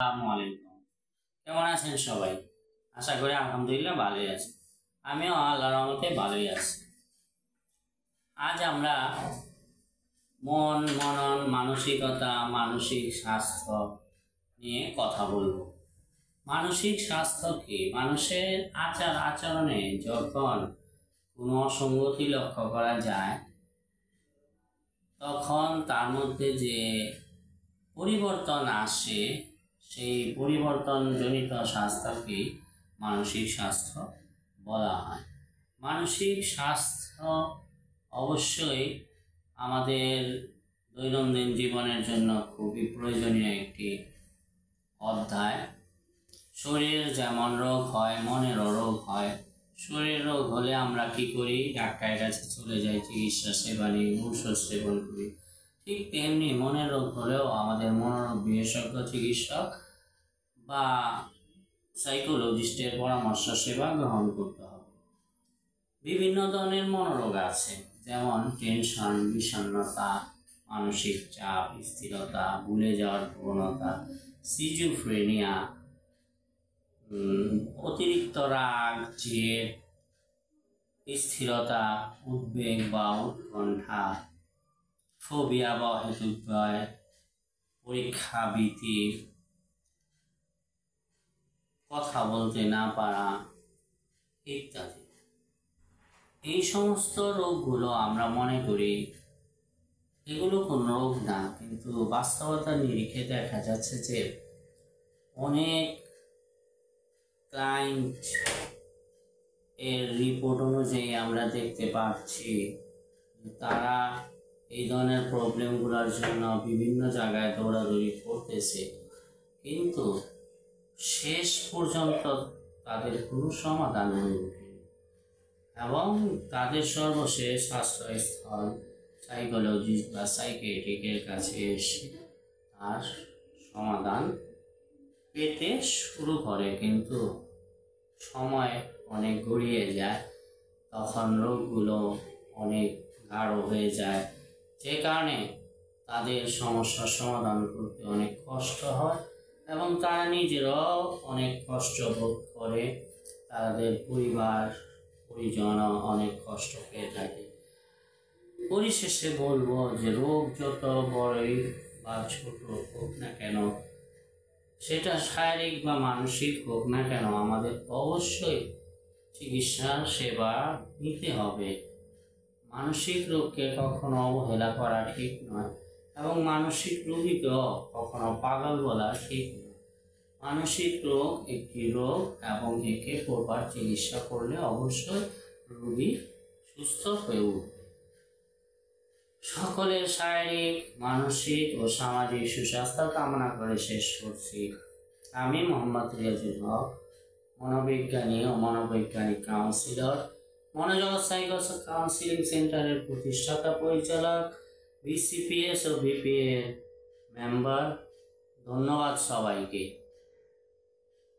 আসসালামু আলাইকুম। কেমন আছেন সবাই? আশা করি আলহামদুলিল্লাহ ভালোই আছি। আমিও আল্লাহর রহমতে ভালোই আছি। আজ আমরা মন, মনন, মানসিকতা, মানসিক স্বাস্থ্য নিয়ে কথা বলবো। মানসিক স্বাস্থ্য কি? মানুষের আচরণে যখন কোনো অসঙ্গতি লক্ষ্য করা যায়, তখন তার মধ্যে যে পরিবর্তন আসে, সেই পরিবর্তনজনিত স্বাস্থ্যকে মানসিক স্বাস্থ্য বলা হয়। মানসিক স্বাস্থ্য অবশ্যই আমাদের দৈনন্দিন জীবনের জন্য খুবই প্রয়োজনীয় একটি অধ্যায়। শরীর যেমন রোগ হয়, মনেরও রোগ হয়। শরীর রোগ হলে আমরা কি করি? ডাক্তারের কাছে চলে যাই, চিকিৎসা সেবা নিই, ঔষধ সেবন করি। ঠিক তেমনি মনের রোগ হলেও আমাদের মনোরোগ বিশেষজ্ঞ চিকিৎসক বা সাইকোলজিস্টের পরামর্শ সেবা গ্রহণ করতে হবে। বিভিন্ন ধরনের মনোরোগ আছে, যেমন টেনশন, বিষণ্ণতা, মানসিক চাপ, স্থিরতা, ভুলে যাওয়ার প্রবণতা, সিজোফ্রেনিয়া, অতিরিক্ত রাগ, জেদ, স্থিরতা, উদ্বেগ বা উৎকণ্ঠা, ফোবিয়া বা অহেতুক ভয়, পরীক্ষা ভীতি, কথা বলতে না পারা ইত্যাদি। এই সমস্ত রোগগুলো আমরা মনে করি এগুলো কোনো রোগ না, কিন্তু বাস্তবতার নিরিখে দেখা যাচ্ছে যে অনেক ক্লায়েন্ট এর রিপোর্ট অনুযায়ী আমরা দেখতে পাচ্ছি তারা এই ধরনের প্রবলেমগুলোর জন্য বিভিন্ন জায়গায় দৌড়াদৌড়ি করতেছে, কিন্তু শেষ পর্যন্ত তাদের কোনো সমাধান হয়ে ওঠেনি এবং তাদের সর্বশেষ আশ্রয়স্থল সাইকোলজিস্ট বা সাইকিয়াট্রিকের কাছে এসে তার সমাধান পেতে শুরু করে, কিন্তু সময় অনেক গড়িয়ে যায়, তখন রোগগুলো অনেক গাঢ় হয়ে যায়, যে কারণে তাদের সমস্যার সমাধান করতে অনেক কষ্ট হয় এবং তারা নিজেরাও অনেক কষ্ট বোধ করে, তাদের পরিবার পরিজনও অনেক কষ্ট পেয়ে থাকে। পরিশেষে বলবো যে রোগ যত বড়ই বা ছোট হোক না কেন, সেটা শারীরিক বা মানসিক হোক না কেন, আমাদের অবশ্যই চিকিৎসার সেবা নিতে হবে। মানসিক রোগকে কখনো অবহেলা করা ঠিক নয় এবং মানসিক রোগীকেও কখনো পাগল বলা ঠিক নয়। মানসিক রোগ একটি রোগ এবং একে প্রপার চিকিৎসা করলে অবশ্যই রোগী সুস্থ হয়ে উঠবে। সকলের শারীরিক, মানসিক ও সামাজিক সুস্বাস্থ্য কামনা করে শেষ করছি। আমি মোহাম্মদ রিয়াজুল হক, মনোবিজ্ঞানী ও মনোবৈজ্ঞানিক কাউন্সিলর, মনোজগৎ সাইকো কাউন্সিলিং সেন্টারের প্রতিষ্ঠাতা পরিচালক, বিসিপিএস ও বিপিএ মেম্বার। ধন্যবাদ সবাইকে।